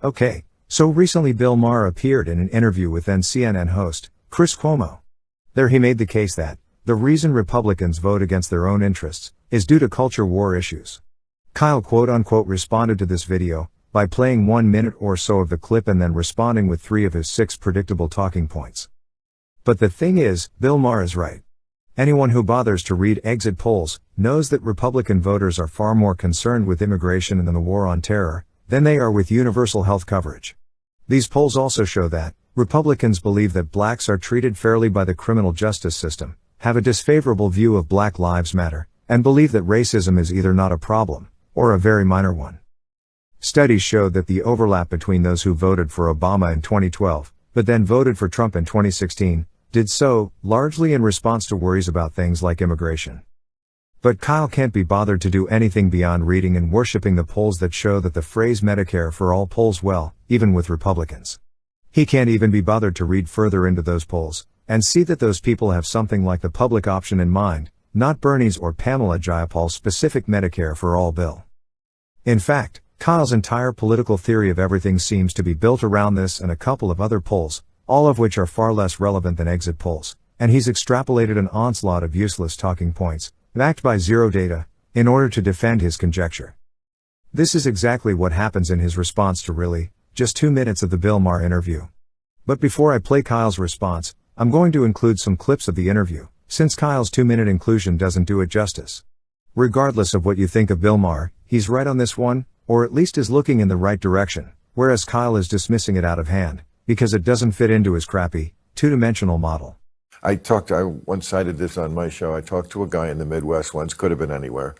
Okay, so recently Bill Maher appeared in an interview with then CNN host, Chris Cuomo. There he made the case that the reason Republicans vote against their own interests is due to culture war issues. Kyle quote-unquote responded to this video by playing 1 minute or so of the clip and then responding with 3 of his 6 predictable talking points. But the thing is, Bill Maher is right. Anyone who bothers to read exit polls knows that Republican voters are far more concerned with immigration and the war on terror than they are with universal health coverage. These polls also show that Republicans believe that blacks are treated fairly by the criminal justice system, have a disfavorable view of Black Lives Matter, and believe that racism is either not a problem or a very minor one. Studies showed that the overlap between those who voted for Obama in 2012, but then voted for Trump in 2016, did so, largely in response to worries about things like immigration. But Kyle can't be bothered to do anything beyond reading and worshipping the polls that show that the phrase Medicare for all polls well, even with Republicans. He can't even be bothered to read further into those polls, and see that those people have something like the public option in mind, not Bernie's or Pamela Jayapal's specific Medicare for all bill. In fact, Kyle's entire political theory of everything seems to be built around this and a couple of other polls, all of which are far less relevant than exit polls, and he's extrapolated an onslaught of useless talking points, backed by zero data, in order to defend his conjecture. This is exactly what happens in his response to really, just 2 minutes of the Bill Maher interview. But before I play Kyle's response, I'm going to include some clips of the interview, since Kyle's 2-minute inclusion doesn't do it justice. Regardless of what you think of Bill Maher, he's right on this one, or at least is looking in the right direction, whereas Kyle is dismissing it out of hand, because it doesn't fit into his crappy, two-dimensional model. I once cited this on my show. I talked to a guy in the Midwest once, could have been anywhere,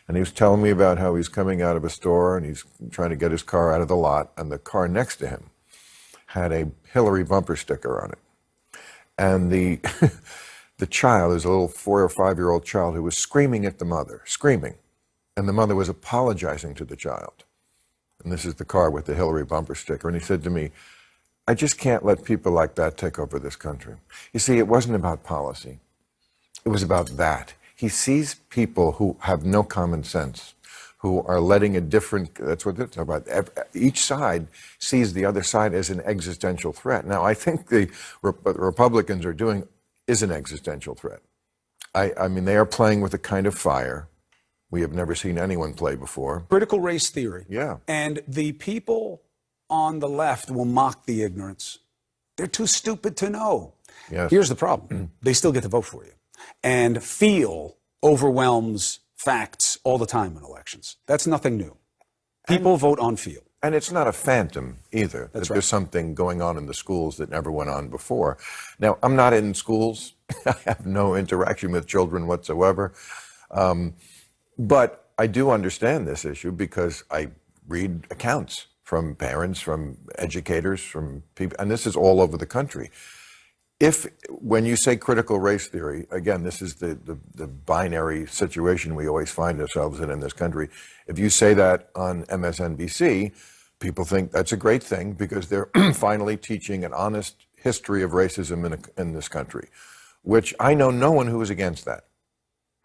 and he was telling me about how he's coming out of a store and he's trying to get his car out of the lot, and the car next to him had a Hillary bumper sticker on it. And the child is a little 4 or 5-year-old child who was screaming at the mother, screaming, and the mother was apologizing to the child. And this is the car with the Hillary bumper sticker, and he said to me, I just can't let people like that take over this country. You see, it wasn't about policy. It was about that. He sees people who have no common sense, who are letting a different, that's what it's about. Each side sees the other side as an existential threat. Now, I think what the Republicans are doing is an existential threat. I mean, they are playing with a kind of fire we have never seen anyone play before. Critical race theory. Yeah. And the people on the left will mock the ignorance. They're too stupid to know. Yes. Here's the problem. They still get to vote for you. And feel overwhelms facts all the time in elections. That's nothing new. People vote on feel. And it's not a phantom either. That's right. There's something going on in the schools that never went on before. Now, I'm not in schools. I have no interaction with children whatsoever. But I do understand this issue because I read accounts from parents, from educators, from people, and this is all over the country. When you say critical race theory, again, this is the binary situation we always find ourselves in this country. If you say that on MSNBC, people think that's a great thing because they're finally teaching an honest history of racism in this country, which I know no one who is against that.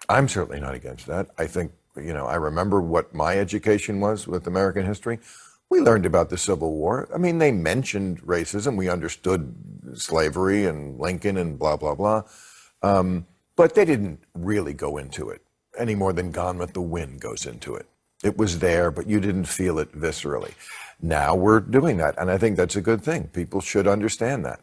I'm certainly not against that. I think, I remember what my education was with American history. We learned about the Civil War. I mean, they mentioned racism. We understood slavery and Lincoln and blah, blah, blah. But they didn't really go into it any more than Gone with the Wind goes into it. It was there, but you didn't feel it viscerally. Now we're doing that, and I think that's a good thing. People should understand that.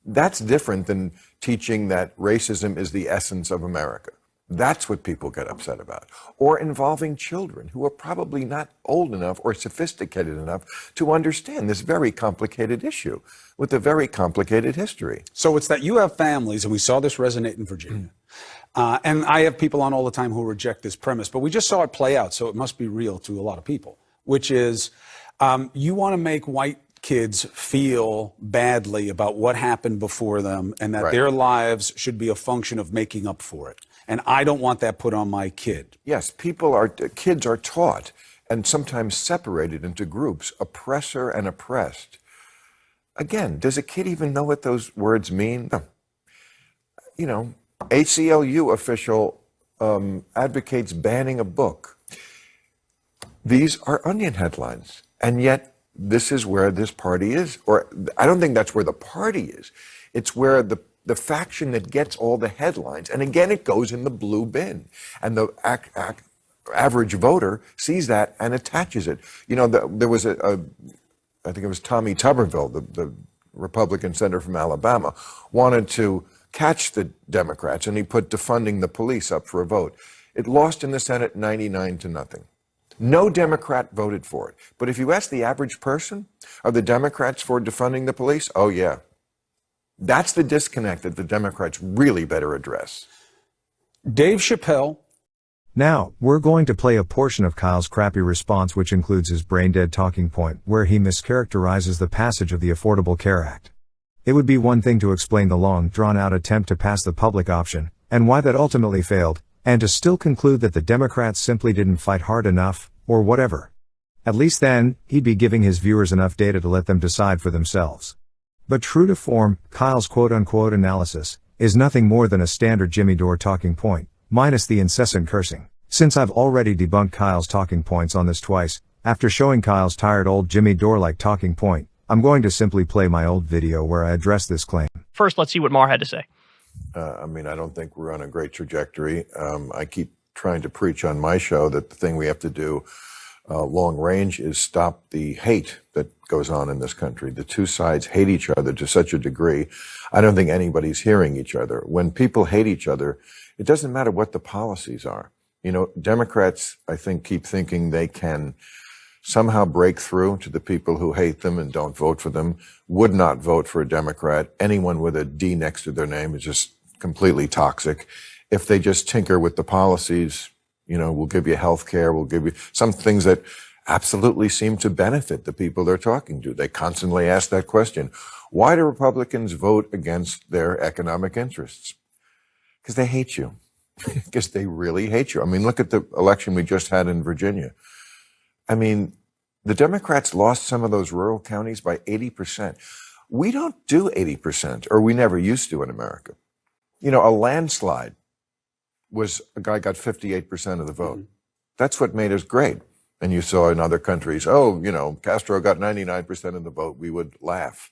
That's different than teaching that racism is the essence of America. That's what people get upset about. Or involving children who are probably not old enough or sophisticated enough to understand this very complicated issue with a very complicated history. So it's that you have families, and we saw this resonate in Virginia. And I have people on all the time who reject this premise, but we just saw it play out, so it must be real to a lot of people, which is you want to make white kids feel badly about what happened before them and that their lives should be a function of making up for it. And I don't want that put on my kid. Yes, kids are taught and sometimes separated into groups, oppressor and oppressed. Again, does a kid even know what those words mean? No. ACLU official advocates banning a book. These are Onion headlines, and yet this is where this party is. Or I don't think that's where the party is. It's where the faction that gets all the headlines. And again, it goes in the blue bin. And the average voter sees that and attaches it. You know, there was I think it was Tommy Tuberville, the Republican senator from Alabama, wanted to catch the Democrats, and he put defunding the police up for a vote. It lost in the Senate 99-0. No Democrat voted for it. But if you ask the average person, are the Democrats for defunding the police? Oh, yeah. That's the disconnect that the Democrats really better address. Dave Chappelle. Now, we're going to play a portion of Kyle's crappy response, which includes his brain-dead talking point, where he mischaracterizes the passage of the Affordable Care Act. It would be one thing to explain the long, drawn-out attempt to pass the public option, and why that ultimately failed, and to still conclude that the Democrats simply didn't fight hard enough, or whatever. At least then, he'd be giving his viewers enough data to let them decide for themselves. But true to form, Kyle's quote-unquote analysis is nothing more than a standard Jimmy Dore talking point, minus the incessant cursing. Since I've already debunked Kyle's talking points on this twice, after showing Kyle's tired old Jimmy Dore-like talking point, I'm going to simply play my old video where I address this claim. First, let's see what Maher had to say. I mean, I don't think we're on a great trajectory. I keep trying to preach on my show that the thing we have to do long range is stop the hate that goes on in this country. The two sides hate each other to such a degree, I don't think anybody's hearing each other. When people hate each other, it doesn't matter what the policies are. You know, Democrats, I think, keep thinking they can somehow break through to the people who hate them and don't vote for them, would not vote for a Democrat. Anyone with a D next to their name is just completely toxic. If they just tinker with the policies, you know, we'll give you health care, we'll give you some things that absolutely seem to benefit the people they're talking to. They constantly ask that question. Why do Republicans vote against their economic interests? Because they hate you. Because they really hate you. I mean, look at the election we just had in Virginia. I mean, the Democrats lost some of those rural counties by 80%. We don't do 80%, or we never used to in America. You know, a landslide was a guy got 58% of the vote. Mm-hmm. That's what made us great. And you saw in other countries, oh, you know, Castro got 99% of the vote. We would laugh.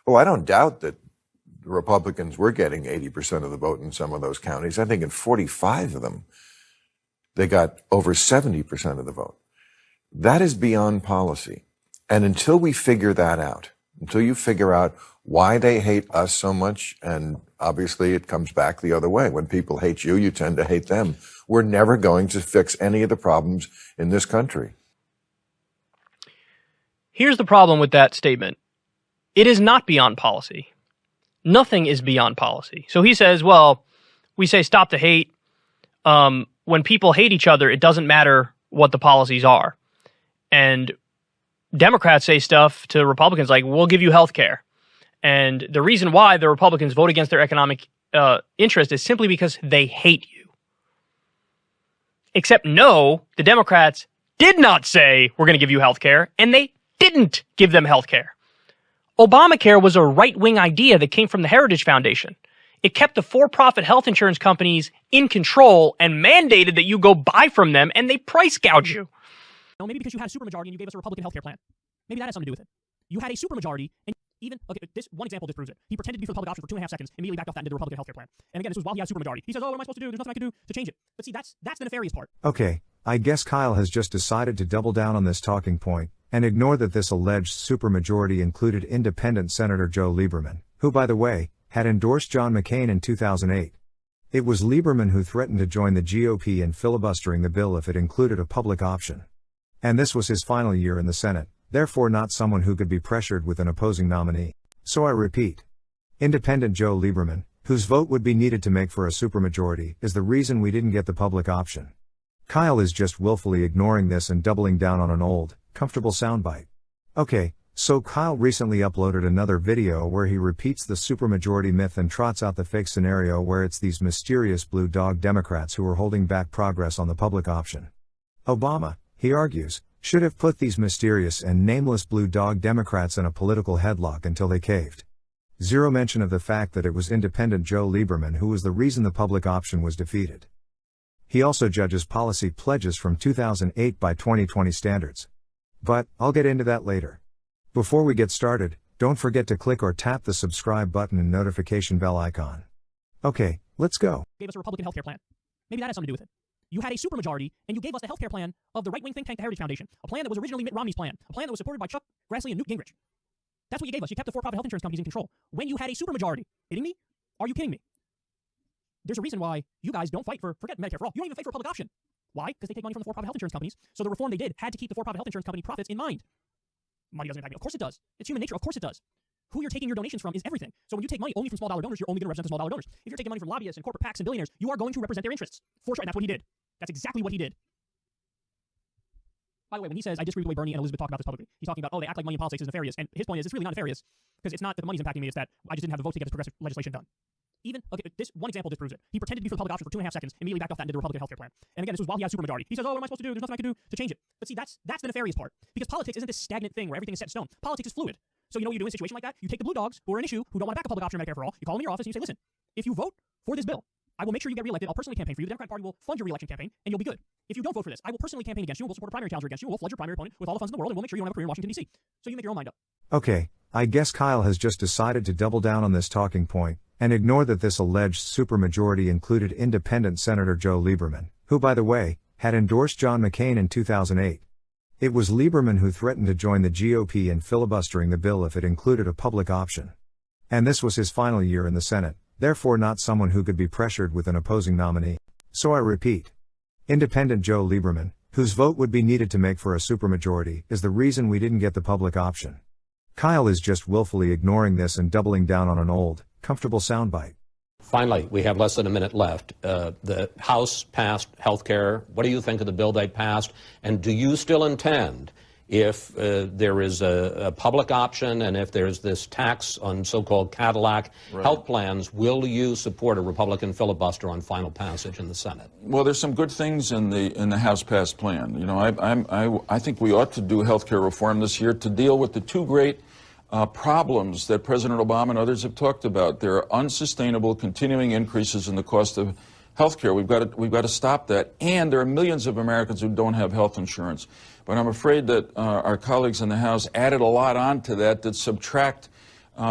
Well, I don't doubt that the Republicans were getting 80% of the vote in some of those counties. I think in 45 of them, they got over 70% of the vote. That is beyond policy. And until we figure that out, until you figure out why they hate us so much, and obviously it comes back the other way. When people hate you, you tend to hate them. We're never going to fix any of the problems in this country. Here's the problem with that statement. It is not beyond policy. Nothing is beyond policy. So he says, well, we say stop the hate. When people hate each other, it doesn't matter what the policies are. And Democrats say stuff to Republicans like, we'll give you health care. And the reason why the Republicans vote against their economic interest is simply because they hate you. Except no, the Democrats did not say we're going to give you health care, and they didn't give them health care. Obamacare was a right-wing idea that came from the Heritage Foundation. It kept the for-profit health insurance companies in control and mandated that you go buy from them, and they price gouge you. No, maybe because you had a supermajority and you gave us a Republican healthcare plan. Maybe that has something to do with it. You had a supermajority, and even, okay, this one example disproves it. He pretended to be for the public option for 2.5 seconds, immediately backed off that and did the Republican healthcare plan. And again, this was while he had a supermajority. He says, oh, what am I supposed to do? There's nothing I can do to change it. But see, that's the nefarious part. Okay, I guess Kyle has just decided to double down on this talking point, and ignore that this alleged supermajority included independent Senator Joe Lieberman, who, by the way, had endorsed John McCain in 2008. It was Lieberman who threatened to join the GOP in filibustering the bill if it included a public option. And this was his final year in the Senate, therefore not someone who could be pressured with an opposing nominee. So I repeat. Independent Joe Lieberman, whose vote would be needed to make for a supermajority, is the reason we didn't get the public option. Kyle is just willfully ignoring this and doubling down on an old, comfortable soundbite. Okay, so Kyle recently uploaded another video where he repeats the supermajority myth and trots out the fake scenario where it's these mysterious blue dog Democrats who are holding back progress on the public option. Obama, he argues, should have put these mysterious and nameless blue dog Democrats in a political headlock until they caved. Zero mention of the fact that it was independent Joe Lieberman who was the reason the public option was defeated. He also judges policy pledges from 2008 by 2020 standards. But, I'll get into that later. Before we get started, don't forget to click or tap the subscribe button and notification bell icon. Okay, let's go. Gave us a Republican healthcare plan. Maybe that has something to do with it. You had a supermajority, and you gave us the healthcare plan of the right-wing think tank, the Heritage Foundation, a plan that was originally Mitt Romney's plan, a plan that was supported by Chuck Grassley and Newt Gingrich. That's what you gave us. You kept the for-profit health insurance companies in control when you had a supermajority. Kidding me? Are you kidding me? There's a reason why you guys don't fight for, forget Medicare for all. You don't even fight for a public option. Why? Because they take money from the for-profit health insurance companies. So the reform they did had to keep the for-profit health insurance company profits in mind. Money doesn't impact me. Of course it does. It's human nature. Of course it does. Who you're taking your donations from is everything. So when you take money only from small dollar donors, you're only going to represent the small dollar donors. If you're taking money from lobbyists and corporate PACs and billionaires, you are going to represent their interests. For sure. And that's what he did. That's exactly what he did. By the way, when he says, I disagree with the way Bernie and Elizabeth talk about this publicly, he's talking about, oh, they act like money in politics is nefarious. And his point is, it's really not nefarious, because it's not that the money's impacting me, it's that I just didn't have the vote to get this progressive legislation done. Okay, this one example disproves it. He pretended to be for the public option for 2.5 seconds, immediately backed off that and did the Republican healthcare plan. And again, this was while he had a supermajority. He says, oh, what am I supposed to do? There's nothing I can do to change it. But see, that's the nefarious part. Because politics isn't this stagnant thing where everything is set in stone. Politics is fluid. So you know what you do in a situation like that? You take the blue dogs who are an issue, who don't want to back a public option or Medicare for all, you call them in your office and you say, listen, if you vote for this bill, I will make sure you get reelected. I'll personally campaign for you. The Democratic Party will fund your reelection campaign, and you'll be good. If you don't vote for this, I will personally campaign against you. We'll support a primary challenger against you. We'll flood your primary opponent with all the funds in the world, and we'll make sure you don't have a career in Washington, D.C. So you make your own mind up. Okay, I guess Kyle has just decided to double down on this talking point, and ignore that this alleged supermajority included independent Senator Joe Lieberman, who, by the way, had endorsed John McCain in 2008. It was Lieberman who threatened to join the GOP in filibustering the bill if it included a public option. And this was his final year in the Senate, therefore not someone who could be pressured with an opposing nominee. So I repeat. Independent Joe Lieberman, whose vote would be needed to make for a supermajority, is the reason we didn't get the public option. Kyle is just willfully ignoring this and doubling down on an old, comfortable soundbite. Finally, we have less than a minute left. The House passed health care. What do you think of the bill they passed? And do you still intend, if there is a public option and if there's this tax on so-called Cadillac health plans, will you support a Republican filibuster on final passage in the Senate? Well, there's some good things in the House passed plan. You know, I think we ought to do health care reform this year to deal with the two great problems that President Obama and others have talked about. There are unsustainable, continuing increases in the cost of health care. We've got to stop that. And there are millions of Americans who don't have health insurance. But I'm afraid that our colleagues in the House added a lot onto that subtract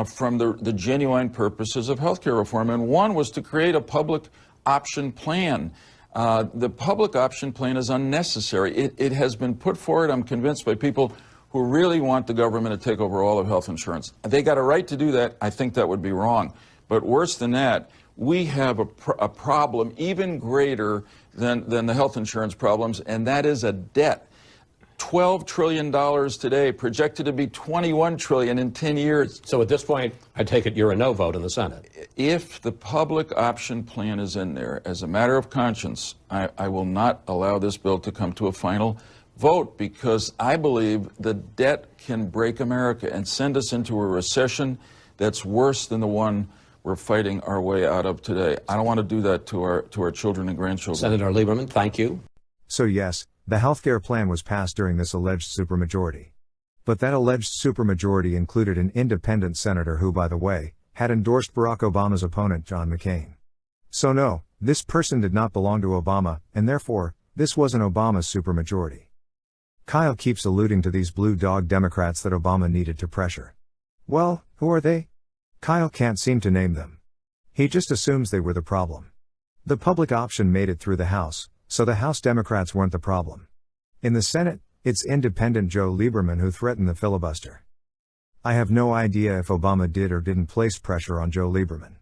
from the genuine purposes of health care reform. And one was to create a public option plan. The public option plan is unnecessary. It has been put forward, I'm convinced, by people who really want the government to take over all of health insurance. They got a right to do that. I think that would be wrong. But worse than that, we have a problem even greater than the health insurance problems, and that is a debt. $12 trillion today, projected to be $21 trillion in 10 years. So at this point, I take it you're a no vote in the Senate. If the public option plan is in there, as a matter of conscience, I will not allow this bill to come to a final vote, because I believe the debt can break America and send us into a recession that's worse than the one we're fighting our way out of today. I don't want to do that to our children and grandchildren. Senator Lieberman, thank you. So yes, the healthcare plan was passed during this alleged supermajority. But that alleged supermajority included an independent senator who, by the way, had endorsed Barack Obama's opponent John McCain. So no, this person did not belong to Obama, and therefore, this wasn't Obama's supermajority. Kyle keeps alluding to these blue dog Democrats that Obama needed to pressure. Well, who are they? Kyle can't seem to name them. He just assumes they were the problem. The public option made it through the House, so the House Democrats weren't the problem. In the Senate, it's independent Joe Lieberman who threatened the filibuster. I have no idea if Obama did or didn't place pressure on Joe Lieberman.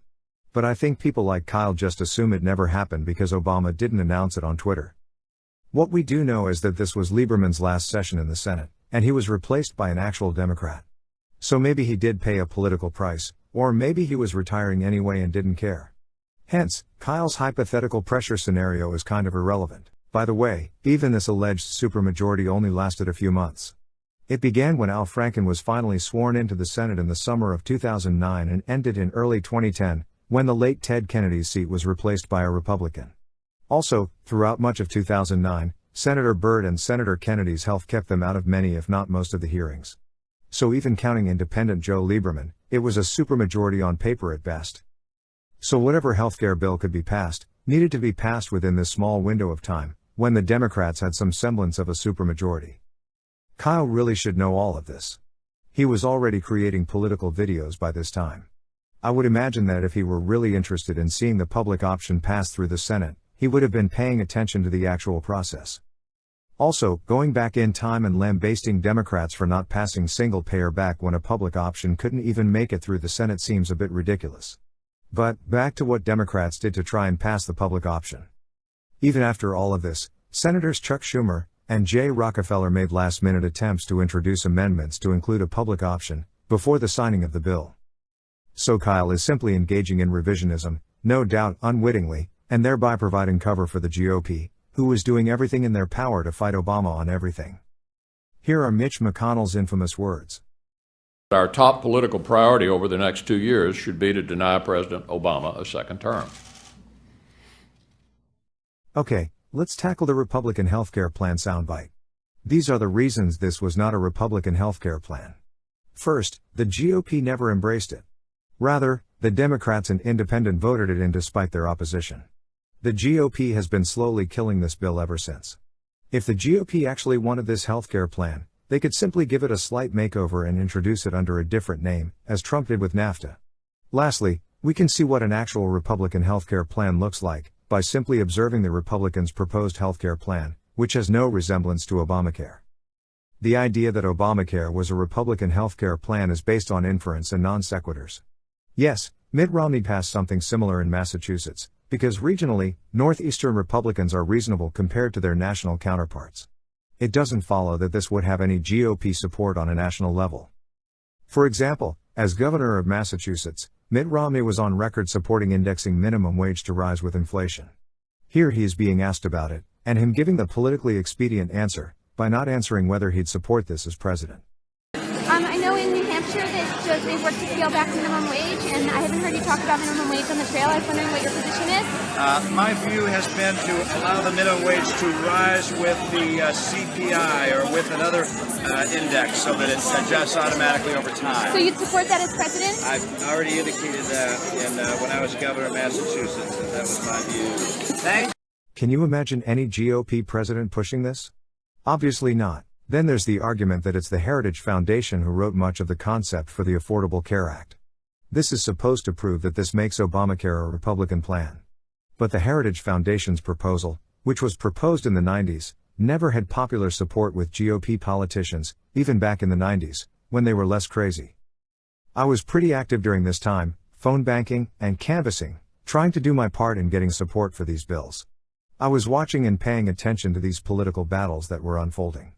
But I think people like Kyle just assume it never happened because Obama didn't announce it on Twitter. What we do know is that this was Lieberman's last session in the Senate, and he was replaced by an actual Democrat. So maybe he did pay a political price, or maybe he was retiring anyway and didn't care. Hence, Kyle's hypothetical pressure scenario is kind of irrelevant. By the way, even this alleged supermajority only lasted a few months. It began when Al Franken was finally sworn into the Senate in the summer of 2009 and ended in early 2010, when the late Ted Kennedy's seat was replaced by a Republican. Also, throughout much of 2009, Senator Byrd and Senator Kennedy's health kept them out of many if not most of the hearings. So even counting independent Joe Lieberman, it was a supermajority on paper at best. So whatever healthcare bill could be passed, needed to be passed within this small window of time, when the Democrats had some semblance of a supermajority. Kyle really should know all of this. He was already creating political videos by this time. I would imagine that if he were really interested in seeing the public option pass through the Senate, he would have been paying attention to the actual process. Also, going back in time and lambasting Democrats for not passing single-payer back when a public option couldn't even make it through the Senate seems a bit ridiculous. But, back to what Democrats did to try and pass the public option. Even after all of this, Senators Chuck Schumer and Jay Rockefeller made last-minute attempts to introduce amendments to include a public option, before the signing of the bill. So Kyle is simply engaging in revisionism, no doubt unwittingly, and thereby providing cover for the GOP, who was doing everything in their power to fight Obama on everything. Here are Mitch McConnell's infamous words. Our top political priority over the next 2 years should be to deny President Obama a second term. Okay, let's tackle the Republican healthcare plan soundbite. These are the reasons this was not a Republican healthcare plan. First, the GOP never embraced it. Rather, the Democrats and independent voted it in despite their opposition. The GOP has been slowly killing this bill ever since. If the GOP actually wanted this healthcare plan, they could simply give it a slight makeover and introduce it under a different name, as Trump did with NAFTA. Lastly, we can see what an actual Republican healthcare plan looks like, by simply observing the Republicans' proposed healthcare plan, which has no resemblance to Obamacare. The idea that Obamacare was a Republican healthcare plan is based on inference and non sequiturs. Yes, Mitt Romney passed something similar in Massachusetts, because regionally, Northeastern Republicans are reasonable compared to their national counterparts. It doesn't follow that this would have any GOP support on a national level. For example, as governor of Massachusetts, Mitt Romney was on record supporting indexing minimum wage to rise with inflation. Here he is being asked about it, and him giving the politically expedient answer, by not answering whether he'd support this as president. I know in New Hampshire that they work to scale back minimum wage, and I haven't heard you talk about minimum wage on the trail. I was wondering what your position is. My view has been to allow the minimum wage to rise with the CPI or with another index so that it adjusts automatically over time. So you'd support that as president? I've already indicated that when I was governor of Massachusetts, and that was my view. Thanks. Can you imagine any GOP president pushing this? Obviously not. Then there's the argument that it's the Heritage Foundation who wrote much of the concept for the Affordable Care Act. This is supposed to prove that this makes Obamacare a Republican plan. But the Heritage Foundation's proposal, which was proposed in the 90s, never had popular support with GOP politicians, even back in the 90s, when they were less crazy. I was pretty active during this time, phone banking and canvassing, trying to do my part in getting support for these bills. I was watching and paying attention to these political battles that were unfolding.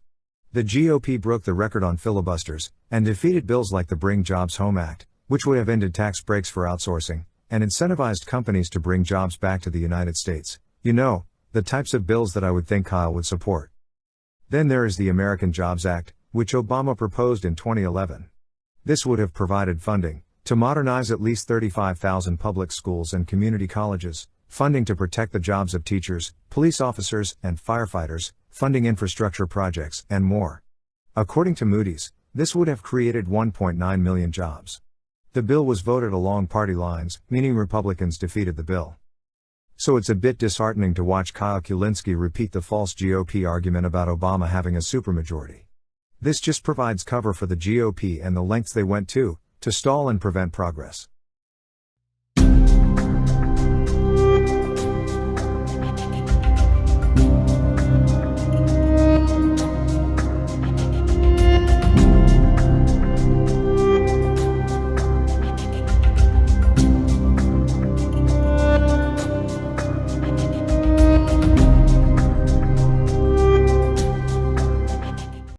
The GOP broke the record on filibusters, and defeated bills like the Bring Jobs Home Act, which would have ended tax breaks for outsourcing, and incentivized companies to bring jobs back to the United States. You know, the types of bills that I would think Kyle would support. Then there is the American Jobs Act, which Obama proposed in 2011. This would have provided funding to modernize at least 35,000 public schools and community colleges, funding to protect the jobs of teachers, police officers, and firefighters, funding infrastructure projects, and more. According to Moody's, this would have created 1.9 million jobs. The bill was voted along party lines, meaning Republicans defeated the bill. So it's a bit disheartening to watch Kyle Kulinski repeat the false GOP argument about Obama having a supermajority. This just provides cover for the GOP and the lengths they went to stall and prevent progress.